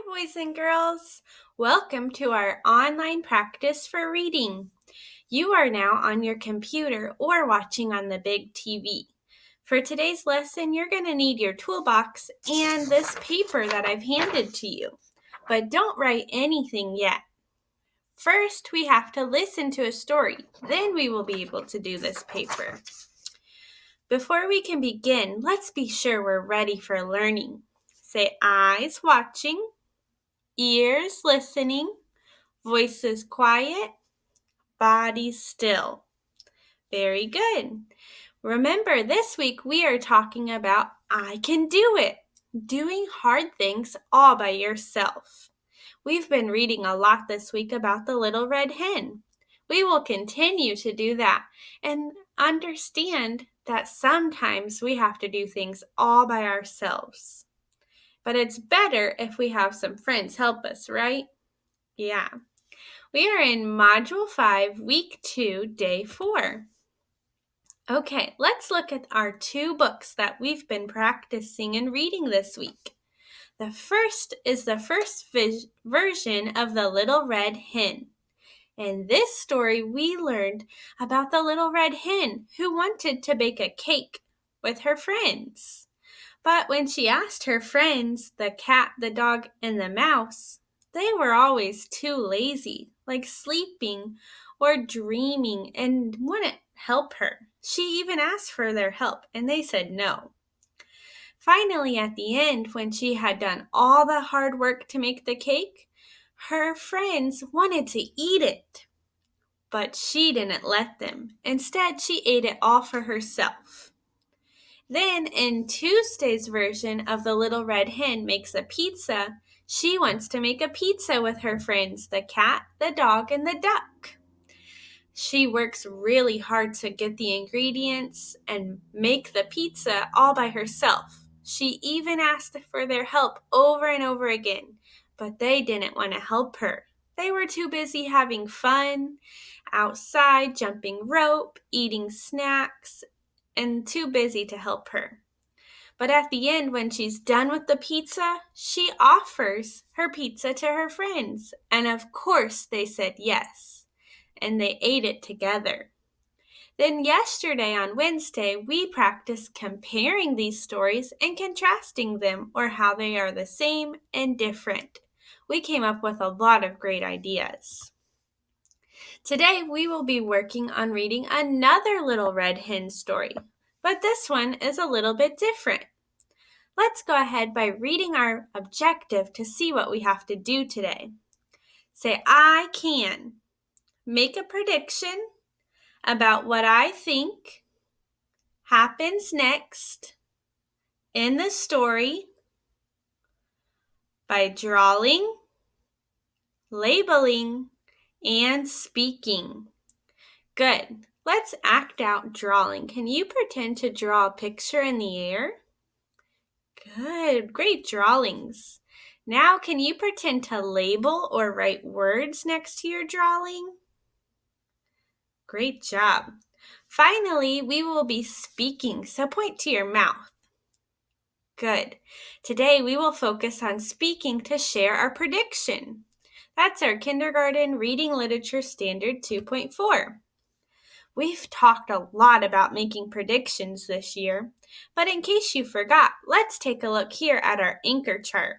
boys and girls. Welcome to our online practice for reading. You are now on your computer or watching on the big TV. For today's lesson, you're going to need your toolbox and this paper that I've handed to you. But don't write anything yet. First, we have to listen to a story. Then we will be able to do this paper. Before we can begin, let's be sure we're ready for learning. Say eyes watching, ears listening, voices quiet, body still. Very good. Remember, this week we are talking about I can do it, doing hard things all by yourself. We've been reading a lot this week about the little red hen. We will continue to do that and understand that sometimes we have to do things all by ourselves. But it's better if we have some friends help us, right? Yeah. We are in Module 5, Week 2, Day 4. Okay, let's look at our two books that we've been practicing and reading this week. The first is the first version of The Little Red Hen. In this story, we learned about the little red hen who wanted to bake a cake with her friends. But when she asked her friends, the cat, the dog, and the mouse, they were always too lazy, like sleeping or dreaming, and wouldn't help her. She even asked for their help, and they said no. Finally, at the end, when she had done all the hard work to make the cake, her friends wanted to eat it. But she didn't let them. Instead, she ate it all for herself. Then, in Tuesday's version of The Little Red Hen Makes a Pizza, she wants to make a pizza with her friends, the cat, the dog, and the duck. She works really hard to get the ingredients and make the pizza all by herself. She even asked for their help over and over again, but they didn't want to help her. They were too busy having fun, outside, jumping rope, eating snacks, and too busy to help her. But at the end, when she's done with the pizza, she offers her pizza to her friends. And of course, they said yes. And they ate it together. Then yesterday on Wednesday, we practiced comparing these stories and contrasting them, or how they are the same and different. We came up with a lot of great ideas. Today, we will be working on reading another Little Red Hen story, but this one is a little bit different. Let's go ahead by reading our objective to see what we have to do today. Say, I can make a prediction about what I think happens next in the story by drawing, labeling, and speaking. Good. Let's act out drawing. Can you pretend to draw a picture in the air? Good. Great drawings. Now, can you pretend to label or write words next to your drawing? Great job. Finally, we will be speaking, so point to your mouth. Good. Today, we will focus on speaking to share our prediction. That's our Kindergarten Reading Literature Standard 2.4. We've talked a lot about making predictions this year, but in case you forgot, let's take a look here at our anchor chart.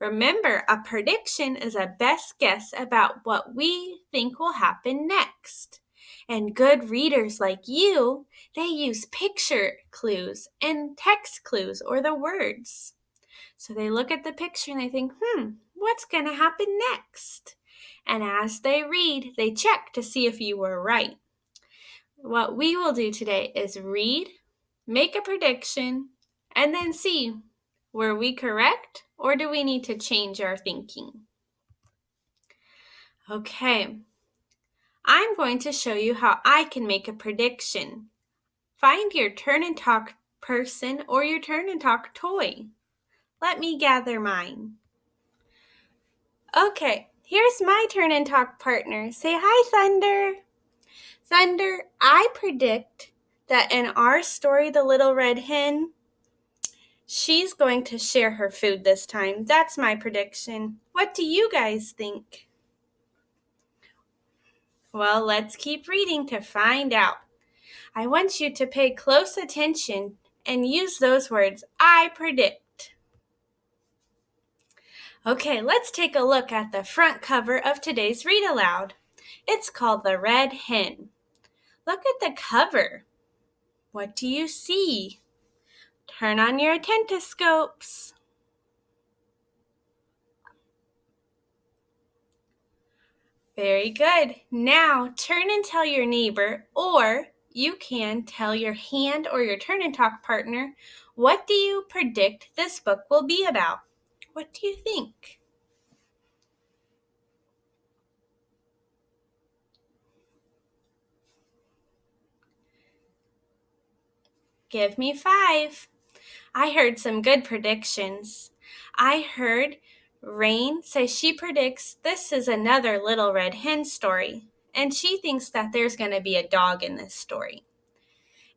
Remember, a prediction is a best guess about what we think will happen next. And good readers like you, they use picture clues and text clues or the words. So they look at the picture and they think, what's going to happen next? And as they read, they check to see if you were right. What we will do today is read, make a prediction, and then see, were we correct or do we need to change our thinking? Okay, I'm going to show you how I can make a prediction. Find your turn and talk person or your turn and talk toy. Let me gather mine. Okay, here's my turn and talk partner. Say hi, Thunder. Thunder, I predict that in our story, The Little Red Hen, She's going to share her food this time. That's my prediction. What do you guys think? Well, let's keep reading to find out. I want you to pay close attention and use those words, I predict. Okay, let's take a look at the front cover of today's Read Aloud. It's called The Red Hen. Look at the cover. What do you see? Turn on your attentoscopes. Very good. Now turn and tell your neighbor, or you can tell your hand or your turn and talk partner, what do you predict this book will be about? What do you think? Give me 5. I heard some good predictions. I heard Rain say she predicts this is another Little Red Hen story, and she thinks that there's going to be a dog in this story.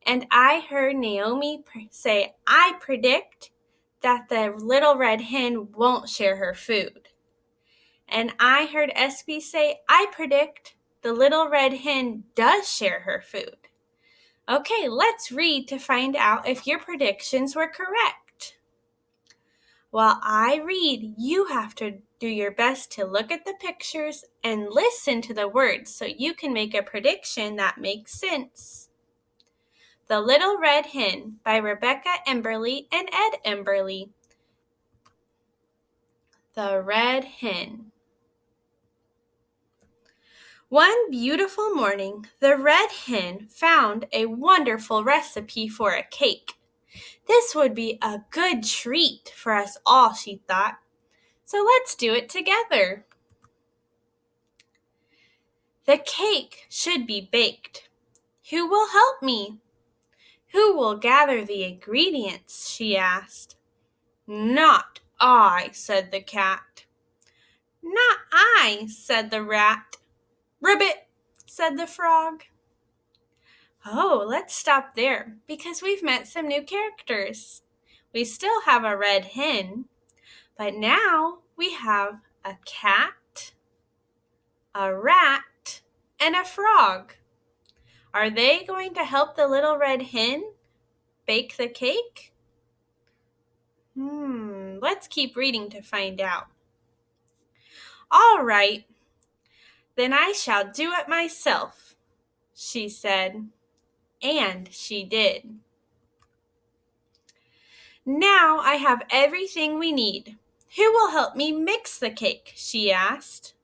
And I heard Naomi say, I predict that the Little Red Hen won't share her food. And I heard SB say, I predict the Little Red Hen does share her food. Okay, let's read to find out if your predictions were correct. While I read, you have to do your best to look at the pictures and listen to the words so you can make a prediction that makes sense. The Little Red Hen by Rebecca Emberly and Ed Emberly. The Red Hen. One beautiful morning, the Red Hen found a wonderful recipe for a cake. This would be a good treat for us all, she thought. So let's do it together. The cake should be baked. Who will help me? Who will gather the ingredients? She asked. Not I, said the cat. Not I, said the rat. Ribbit, said the frog. Oh, let's stop there because we've met some new characters. We still have a red hen, but now we have a cat, a rat, and a frog. Are they going to help the little red hen bake the cake? Let's keep reading to find out. All right, then I shall do it myself, she said, and she did. Now I have everything we need. Who will help me mix the cake? She asked.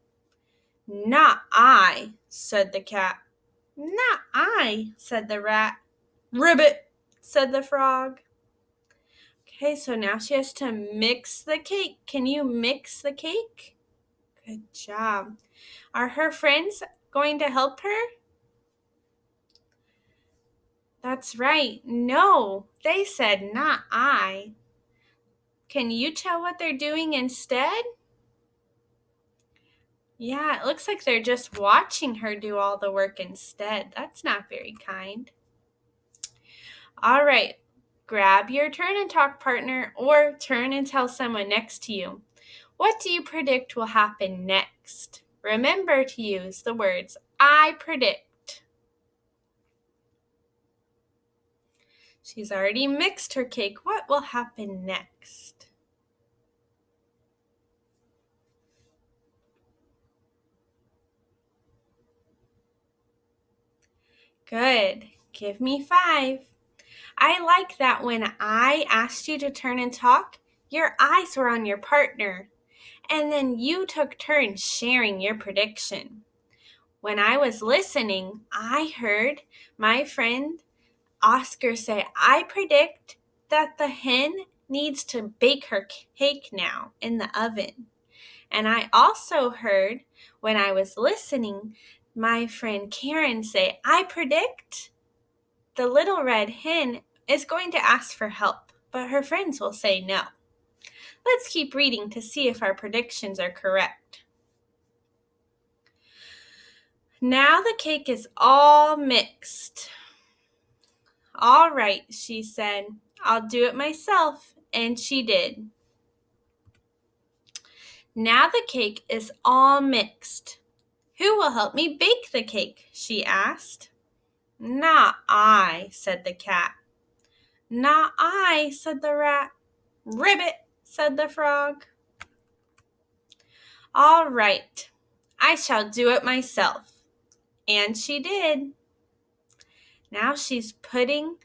Not I, said the cat. Not I, said the rat. Ribbit, said the frog. Okay, so now she has to mix the cake. Can you mix the cake? Good job. Are her friends going to help her? That's right. No, they said not I. Can you tell what they're doing instead? Yeah, it looks like they're just watching her do all the work instead. That's not very kind. All right, grab your turn and talk partner or turn and tell someone next to you. What do you predict will happen next? Remember to use the words, I predict. She's already mixed her cake. What will happen next? Good. Give me 5. I like that when I asked you to turn and talk, your eyes were on your partner, and then you took turns sharing your prediction. When I was listening, I heard my friend Oscar say, I predict that the hen needs to bake her cake now in the oven. And I also heard when I was listening, my friend Karen say, I predict the little red hen is going to ask for help, but her friends will say no. Let's keep reading to see if our predictions are correct. Now the cake is all mixed. All right, she said, I'll do it myself, and she did. Now the cake is all mixed. Who will help me bake the cake? She asked. Not I, said the cat. Not I, said the rat. Ribbit, said the frog. All right, I shall do it myself. And she did. Now she's putting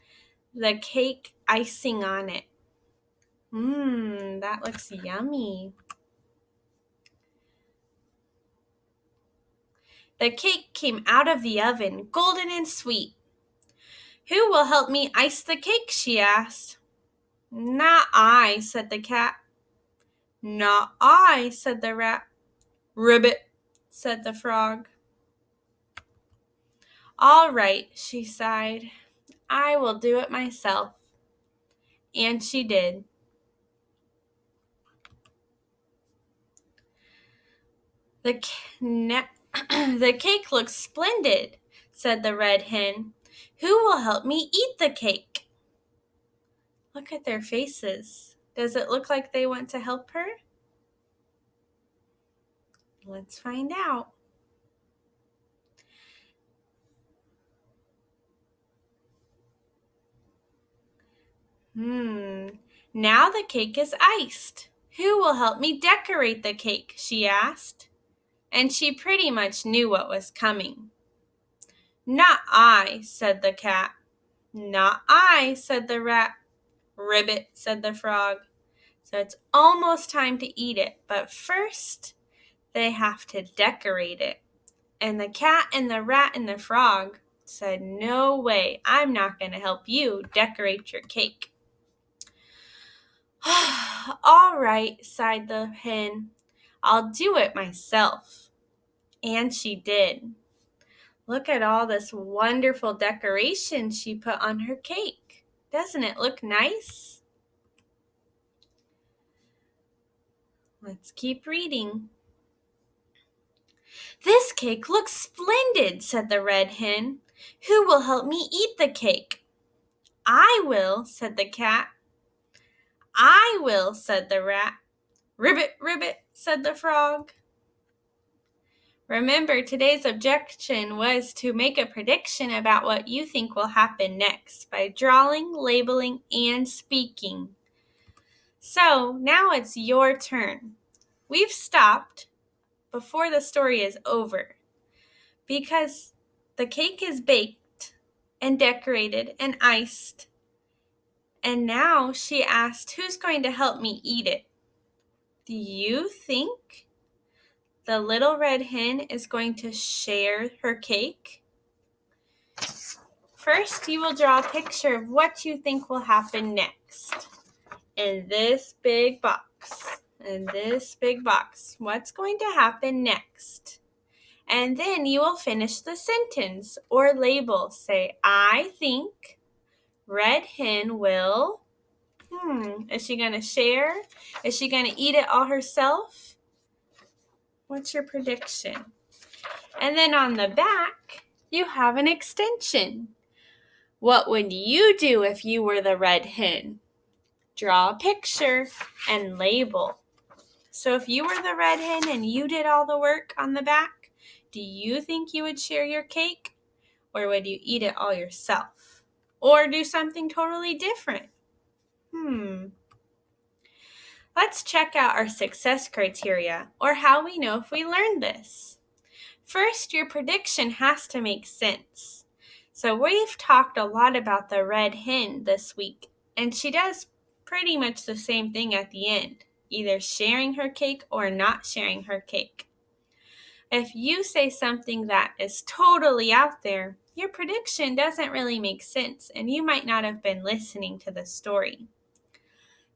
the cake icing on it. That looks yummy. The cake came out of the oven, golden and sweet. Who will help me ice the cake? She asked. Not I, said the cat. Not I, said the rat. Ribbit, said the frog. All right, she sighed. I will do it myself. And she did. The cake looks splendid, said the red hen. Who will help me eat the cake? Look at their faces. Does it look like they want to help her? Let's find out. Now the cake is iced. Who will help me decorate the cake? She asked. And she pretty much knew what was coming. Not I, said the cat. Not I, said the rat. Ribbit, said the frog. So it's almost time to eat it, but first they have to decorate it. And the cat and the rat and the frog said, no way, I'm not going to help you decorate your cake. All right, sighed the hen. I'll do it myself. And she did. Look at all this wonderful decoration she put on her cake. Doesn't it look nice? Let's keep reading. This cake looks splendid, said the red hen. Who will help me eat the cake? I will, said the cat. I will, said the rat. Ribbit, ribbit, said the frog. Remember, today's objection was to make a prediction about what you think will happen next by drawing, labeling, and speaking. So now it's your turn. We've stopped before the story is over because the cake is baked and decorated and iced. And now she asked, who's going to help me eat it? Do you think the little red hen is going to share her cake? First, you will draw a picture of what you think will happen next. In this big box, what's going to happen next? And then you will finish the sentence or label. Say, I think red hen will, is she going to share? Is she going to eat it all herself? What's your prediction? And then on the back, you have an extension. What would you do if you were the red hen? Draw a picture and label. So if you were the red hen and you did all the work on the back, do you think you would share your cake? Or would you eat it all yourself? Or do something totally different? Let's check out our success criteria, or how we know if we learned this. First, your prediction has to make sense. So we've talked a lot about the red hen this week, and she does pretty much the same thing at the end, either sharing her cake or not sharing her cake. If you say something that is totally out there, your prediction doesn't really make sense, and you might not have been listening to the story.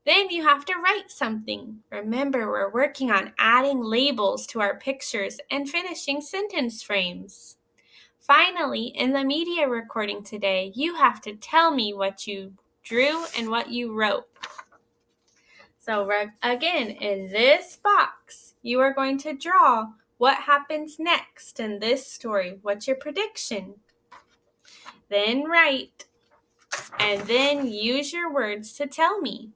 Then you have to write something. Remember, we're working on adding labels to our pictures and finishing sentence frames. Finally, in the media recording today, you have to tell me what you drew and what you wrote. So again, in this box, you are going to draw what happens next in this story. What's your prediction? Then write, and then use your words to tell me.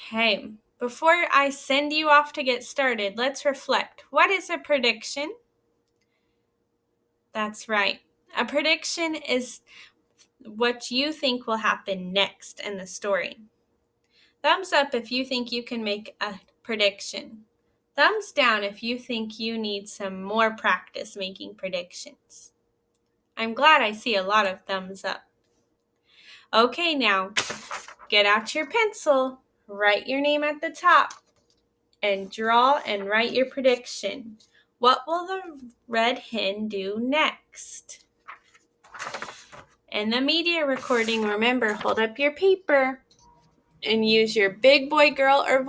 Okay, before I send you off to get started, let's reflect. What is a prediction? That's right. A prediction is what you think will happen next in the story. Thumbs up if you think you can make a prediction. Thumbs down if you think you need some more practice making predictions. I'm glad I see a lot of thumbs up. Okay, now get out your pencil, write your name at the top, and draw and write your prediction. What will the red hen do next? In the media recording, remember, hold up your paper and use your big girl or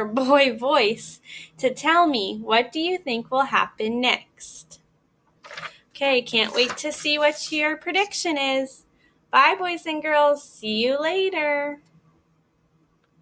boy voice to tell me, what do you think will happen next? Okay, can't wait to see what your prediction is. Bye, boys and girls. See you later.